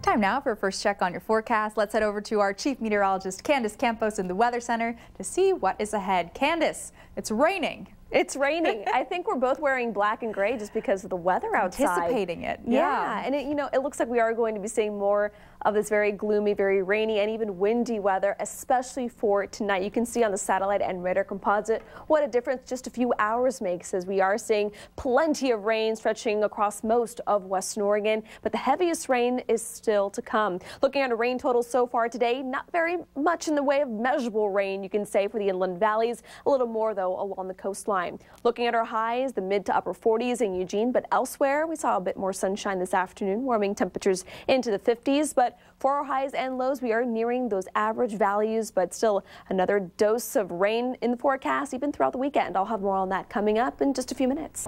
Time now for a first check on your forecast. Let's head over to our chief meteorologist, Candace Campos in the Weather Center to see what is ahead. Candace, it's raining. It's raining. I think we're both wearing black and gray just because of the weather outside. Anticipating it. Yeah, and it looks like we are going to be seeing more of this very gloomy, very rainy, and even windy weather, especially for tonight. You can see on the satellite and radar composite what a difference just a few hours makes, as we are seeing plenty of rain stretching across most of Western Oregon, but the heaviest rain is still to come. Looking at a rain total so far today, not very much in the way of measurable rain, you can say, for the inland valleys. A little more, though, along the coastline. Looking at our highs, the mid to upper 40s in Eugene, but elsewhere we saw a bit more sunshine this afternoon, warming temperatures into the 50s. But for our highs and lows, we are nearing those average values, but still another dose of rain in the forecast, even throughout the weekend. I'll have more on that coming up in just a few minutes.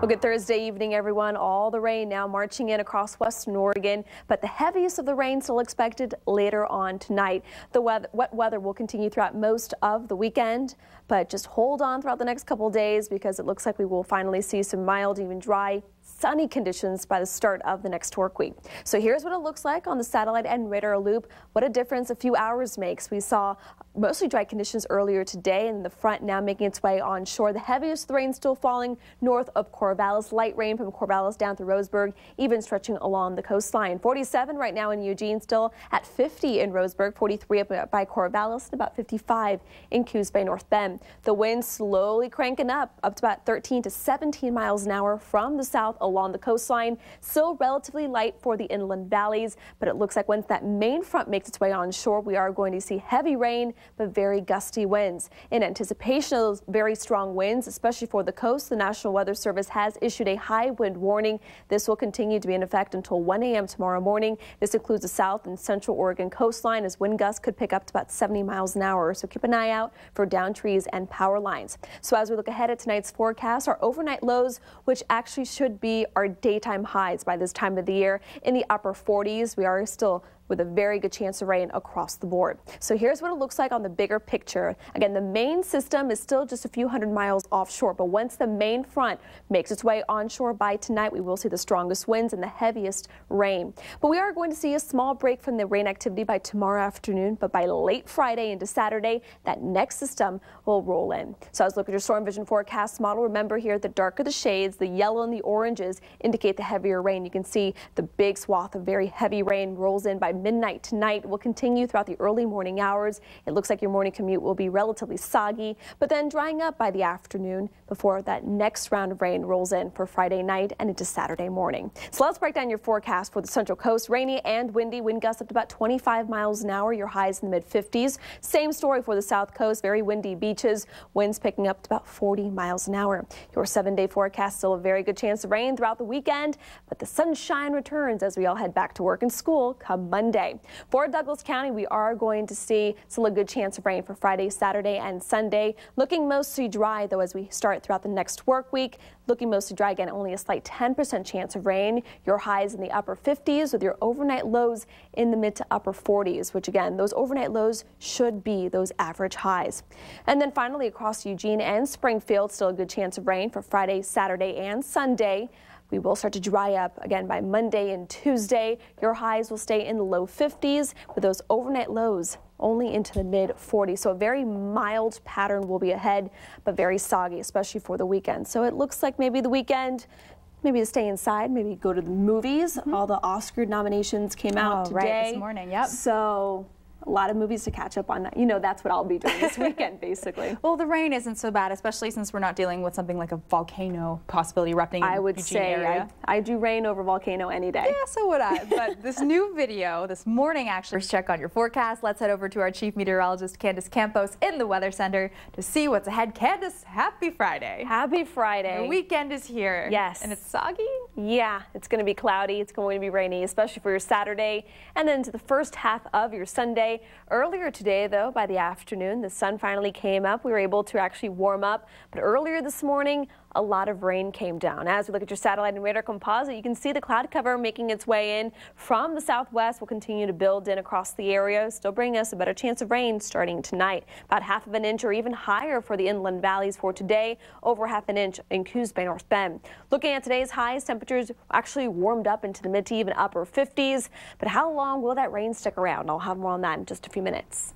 Well, good Thursday evening, everyone. All the rain now marching in across Western Oregon, but the heaviest of the rain still expected later on tonight. The wet weather will continue throughout most of the weekend, but just hold on throughout the next couple days, because it looks like we will finally see some mild, even dry, sunny conditions by the start of the next work week. So here's what it looks like on the satellite and radar loop. What a difference a few hours makes. We saw mostly dry conditions earlier today, and the front now making its way onshore. The heaviest rain still falling north of Corvallis. Light rain from Corvallis down through Roseburg, even stretching along the coastline. 47 right now in Eugene, still at 50 in Roseburg, 43 up by Corvallis, and about 55 in Coos Bay, North Bend. The wind slowly cranking up to about 13 to 17 miles an hour from the south along the coastline. Still relatively light for the inland valleys, but it looks like once that main front makes its way onshore, we are going to see heavy rain, but very gusty winds. In anticipation of those very strong winds, especially for the coast, the National Weather Service has issued a high wind warning. This will continue to be in effect until 1 a.m. tomorrow morning. This includes the south and central Oregon coastline, as wind gusts could pick up to about 70 miles an hour. So keep an eye out for down trees and power lines. So as we look ahead at tonight's forecast, our overnight lows, which actually should be our daytime highs by this time of the year, in the upper 40s. We are still with a very good chance of rain across the board. So here's what it looks like on the bigger picture. Again, the main system is still just a few hundred miles offshore, but once the main front makes its way onshore by tonight, we will see the strongest winds and the heaviest rain. But we are going to see a small break from the rain activity by tomorrow afternoon, but by late Friday into Saturday, that next system will roll in. So as look at your storm vision forecast model, remember here, the darker the shades, the yellow and the oranges indicate the heavier rain. You can see the big swath of very heavy rain rolls in by midnight tonight. Will continue throughout the early morning hours. It looks like your morning commute will be relatively soggy, but then drying up by the afternoon before that next round of rain rolls in for Friday night and into Saturday morning. So let's break down your forecast for the Central Coast. Rainy and windy, wind gusts up to about 25 miles an hour, your highs in the mid 50s. Same story for the South Coast, very windy beaches, winds picking up to about 40 miles an hour. Your 7-day forecast, still a very good chance of rain throughout the weekend, but the sunshine returns as we all head back to work and school come Monday. For Douglas County, we are going to see still a good chance of rain for Friday, Saturday, and Sunday. Looking mostly dry, though, as we start throughout the next work week. Looking mostly dry again, only a slight 10% chance of rain. Your highs in the upper 50s with your overnight lows in the mid to upper 40s, which again, those overnight lows should be those average highs. And then finally across Eugene and Springfield, still a good chance of rain for Friday, Saturday, and Sunday. We will start to dry up again by Monday and Tuesday. Your highs will stay in the low 50s with those overnight lows only into the mid 40s. So a very mild pattern will be ahead, but very soggy, especially for the weekend. So it looks like maybe the weekend, maybe to stay inside, maybe go to the movies. All the Oscar nominations came out today. Right, this morning, yep. So a lot of movies to catch up on. You know, that's what I'll be doing this weekend, basically. Well, the rain isn't so bad, especially since we're not dealing with something like a volcano possibility erupting in the Eugene area. I do rain over volcano any day. Yeah, so would I. But this new video, this morning actually, first check on your forecast. Let's head over to our chief meteorologist, Candace Campos, in the Weather Center to see what's ahead. Candace, happy Friday. Happy Friday. The weekend is here. Yes. And it's soggy? Yeah, it's going to be cloudy. It's going to be rainy, especially for your Saturday. And then to the first half of your Sunday. Sunday. Earlier today, though, by the afternoon, the sun finally came up. We were able to actually warm up. But earlier this morning, a lot of rain came down. As we look at your satellite and radar composite, you can see the cloud cover making its way in from the southwest. Will continue to build in across the area, still bringing us a better chance of rain starting tonight. About half of an inch or even higher for the inland valleys for today, over half an inch in Coos Bay, North Bend. Looking at today's highs, temperatures actually warmed up into the mid to even upper 50s. But how long will that rain stick around? I'll have more on that in just a few minutes.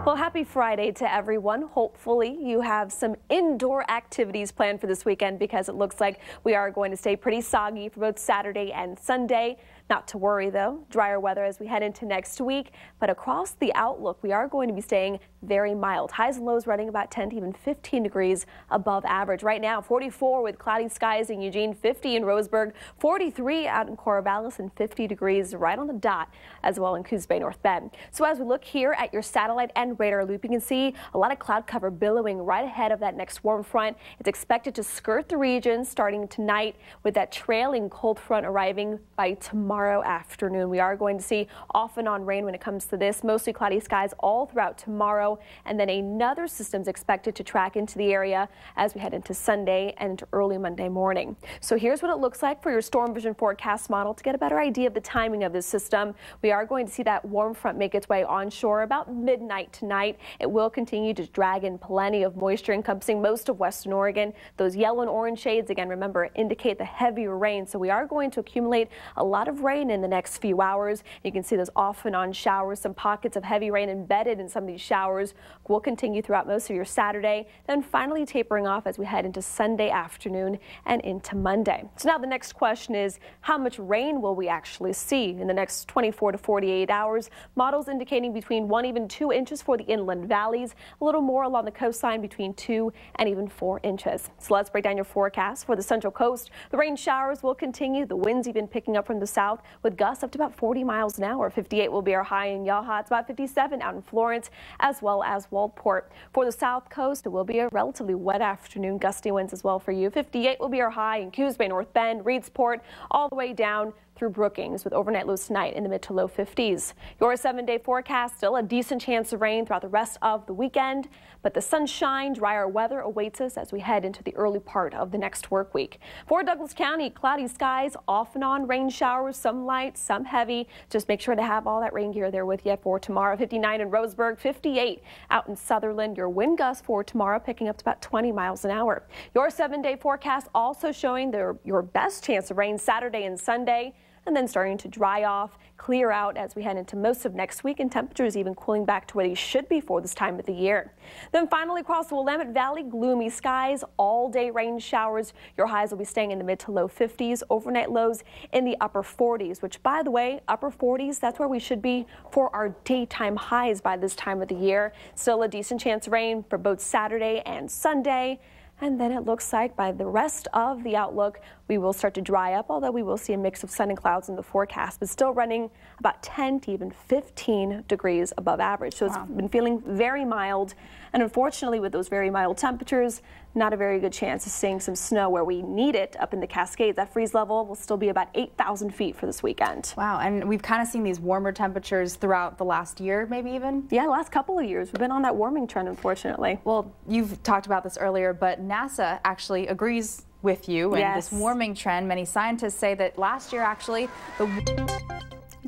Well, happy Friday to everyone. Hopefully you have some indoor activities planned for this weekend because it looks like we are going to stay pretty soggy for both Saturday and Sunday. Not to worry, though, drier weather as we head into next week. But across the outlook, we are going to be staying very mild. Highs and lows running about 10 to even 15 degrees above average. Right now, 44 with cloudy skies in Eugene, 50 in Roseburg, 43 out in Corvallis, and 50 degrees right on the dot as well in Coos Bay, North Bend. So as we look here at your satellite and radar loop, you can see a lot of cloud cover billowing right ahead of that next warm front. It's expected to skirt the region starting tonight with that trailing cold front arriving by tomorrow afternoon. We are going to see off and on rain when it comes to this. Mostly cloudy skies all throughout tomorrow, and then another system is expected to track into the area as we head into Sunday and into early Monday morning. So here's what it looks like for your storm vision forecast model to get a better idea of the timing of this system. We are going to see that warm front make its way onshore about midnight tonight. It will continue to drag in plenty of moisture encompassing most of western Oregon. Those yellow and orange shades, again, remember, indicate the heavier rain. So we are going to accumulate a lot of rain in the next few hours. You can see those off and on showers, some pockets of heavy rain embedded in some of these showers will continue throughout most of your Saturday, then finally tapering off as we head into Sunday afternoon and into Monday. So now the next question is, how much rain will we actually see in the next 24 to 48 hours? Models indicating between 1 even 2 inches for the inland valleys, a little more along the coastline between 2 and even 4 inches. So let's break down your forecast for the central coast. The rain showers will continue, the winds even picking up from the south with gusts up to about 40 miles an hour. 58 will be our high in Yaha. It's about 57 out in Florence as well as Waldport. For the south coast, it will be a relatively wet afternoon. Gusty winds as well for you. 58 will be our high in Coos Bay, North Bend, Reedsport, all the way down through Brookings with overnight lows tonight in the mid to low 50s. Your 7-day forecast, still a decent chance of rain throughout the rest of the weekend, but the sunshine, drier weather awaits us as we head into the early part of the next work week. For Douglas County, cloudy skies, off and on rain showers, some light, some heavy. Just make sure to have all that rain gear there with you for tomorrow. 59 in Roseburg, 58 out in Sutherland. Your wind gusts for tomorrow picking up to about 20 miles an hour. Your 7-day forecast also showing your best chance of rain Saturday and Sunday, and then starting to dry off, clear out as we head into most of next week, and temperatures even cooling back to where they should be for this time of the year. Then finally across the Willamette Valley, gloomy skies, all-day rain showers. Your highs will be staying in the mid to low 50s, overnight lows in the upper 40s, which, by the way, upper 40s, that's where we should be for our daytime highs by this time of the year. Still a decent chance of rain for both Saturday and Sunday. And then it looks like by the rest of the outlook, we will start to dry up, although we will see a mix of sun and clouds in the forecast, but still running about 10 to even 15 degrees above average. So it's been feeling very mild. And unfortunately, with those very mild temperatures, not a very good chance of seeing some snow where we need it up in the Cascades. That freeze level will still be about 8,000 feet for this weekend. Wow, and we've kind of seen these warmer temperatures throughout the last year, maybe even? Yeah, last couple of years. We've been on that warming trend, unfortunately. Well, you've talked about this earlier, but NASA actually agrees with you and this warming trend. Many scientists say that last year, actually,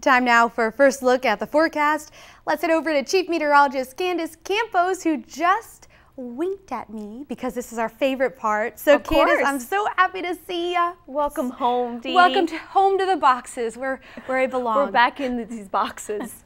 Time now for a first look at the forecast. Let's head over to Chief Meteorologist Candace Campos, who just winked at me because this is our favorite part. So Candace, I'm so happy to see you. Welcome home, Dee. Welcome home to the boxes where I belong. We're back in these boxes.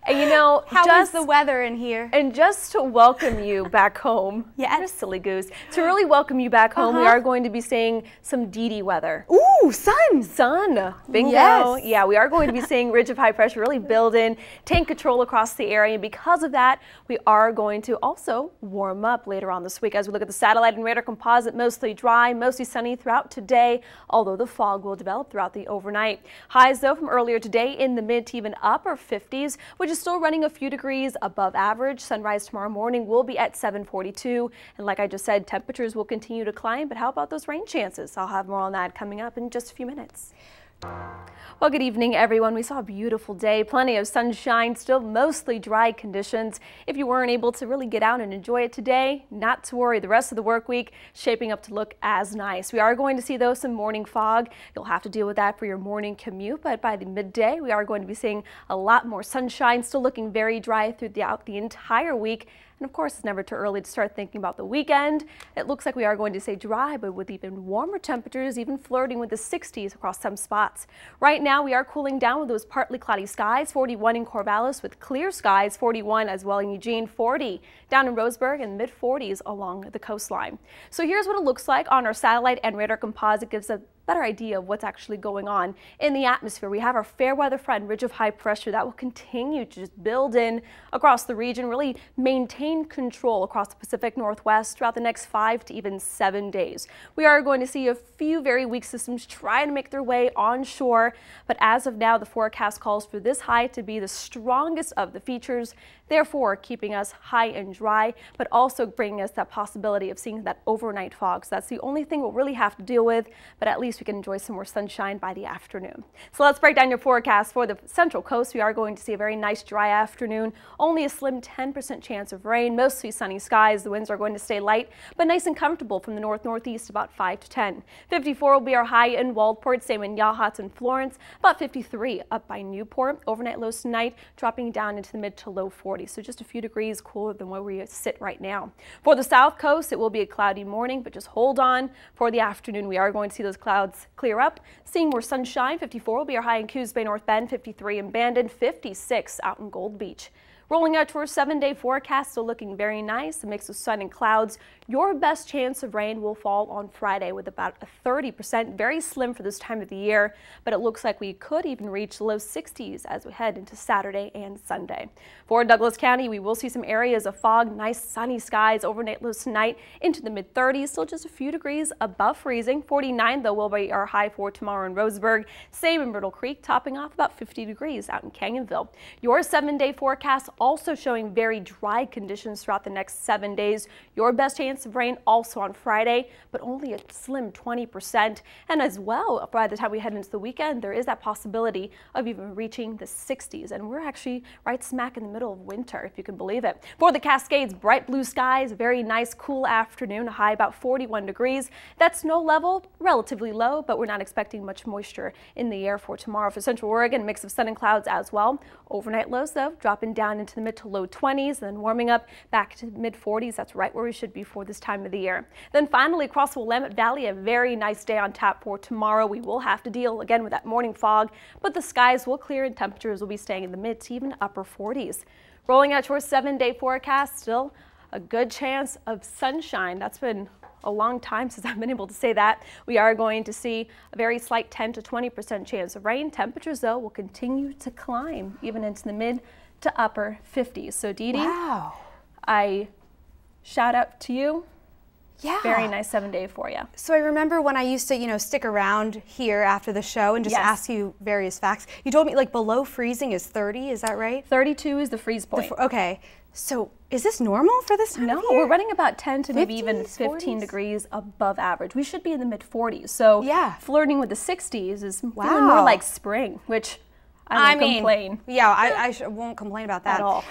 And you know, how is the weather in here? And just to welcome you back home, you're a silly goose. To really welcome you back home, we are going to be seeing some Dee weather. Ooh, sun! Sun, bingo. Yes. Yeah, we are going to be seeing ridge of high pressure really build in, tank control across the area. And because of that, we are going to also warm up later on this week. As we look at the satellite and radar composite, mostly dry, mostly sunny throughout today, although the fog will develop throughout the overnight. Highs, though, from earlier today in the mid to even upper 50s, which is still running a few degrees above average. Sunrise tomorrow morning will be at 7:42, and like I just said, temperatures will continue to climb. But how about those rain chances? I'll have more on that coming up in just a few minutes. Well, good evening, everyone. We saw a beautiful day, plenty of sunshine, still mostly dry conditions. If you weren't able to really get out and enjoy it today, not to worry. The rest of the work week shaping up to look as nice. We are going to see, though, some morning fog. You'll have to deal with that for your morning commute, but by the midday, we are going to be seeing a lot more sunshine, still looking very dry throughout the entire week. And of course, it's never too early to start thinking about the weekend. It looks like we are going to stay dry, but with even warmer temperatures, even flirting with the 60s across some spots. Right now, we are cooling down with those partly cloudy skies, 41 in Corvallis with clear skies, 41 as well in Eugene, 40 down in Roseburg, and mid-40s along the coastline. So here's what it looks like on our satellite and radar composite. Gives a better idea of what's actually going on in the atmosphere. We have our fair weather front, ridge of high pressure, that will continue to just build in across the region, really maintain control across the Pacific Northwest throughout the next 5 to even 7 days. We are going to see a few very weak systems trying to make their way onshore, but as of now, the forecast calls for this high to be the strongest of the features, therefore keeping us high and dry, but also bringing us that possibility of seeing that overnight fog. So that's the only thing we'll really have to deal with, but at least we can enjoy some more sunshine by the afternoon. So let's break down your forecast for the Central Coast. We are going to see a very nice dry afternoon, only a slim 10% chance of rain, mostly sunny skies. The winds are going to stay light, but nice and comfortable from the north-northeast, about 5 to 10. 54 will be our high in Waldport, same in Yachats and Florence, about 53 up by Newport. Overnight lows tonight dropping down into the mid to low 40s, so just a few degrees cooler than where we sit right now. For the South Coast, it will be a cloudy morning, but just hold on. For the afternoon, we are going to see those clouds clear up, seeing more sunshine. 54 will be our high in Coos Bay, North Bend, 53 in Bandon, 56 out in Gold Beach. Rolling out to our 7-day forecast, still looking very nice, a mix of sun and clouds. Your best chance of rain will fall on Friday with about a 30%, very slim for this time of the year, but it looks like we could even reach the low 60s as we head into Saturday and Sunday. For Douglas County, we will see some areas of fog, nice sunny skies, overnight lows tonight into the mid-30s, still just a few degrees above freezing. 49 though will be our high for tomorrow in Roseburg, same in Myrtle Creek, topping off about 50 degrees out in Canyonville. Your 7-day forecast also showing very dry conditions throughout the next 7 days. Your best chance of rain also on Friday, but only a slim 20%. And as well, by the time we head into the weekend, there is that possibility of even reaching the 60s. And we're actually right smack in the middle of winter, if you can believe it. For the Cascades, bright blue skies, very nice cool afternoon, a high about 41 degrees. That snow level, relatively low, but we're not expecting much moisture in the air for tomorrow. For Central Oregon, mix of sun and clouds as well. Overnight lows, though, dropping down into the mid to low 20s, then warming up back to mid 40s. That's right where we should be for this time of the year. Then finally, across the Willamette Valley, a very nice day on tap for tomorrow. We will have to deal again with that morning fog, but the skies will clear and temperatures will be staying in the mid to even upper 40s. Rolling out to our 7-day forecast, still a good chance of sunshine. That's been a long time since I've been able to say that. We are going to see a very slight 10 to 20% chance of rain. Temperatures, though, will continue to climb even into the mid to upper 50s. So, Dee Dee, wow, I shout out to you. Yeah. Very nice 7-day for you. So I remember when I used to, stick around here after the show and just ask you various facts. You told me like below freezing is 30, is that right? 32 is the freeze point. Okay. So is this normal for this time of year? We're running about 10 to maybe even 15 degrees above average. We should be in the mid 40s. So flirting with the 60s is feeling more like spring, which I won't complain. Yeah, I won't complain about that at all.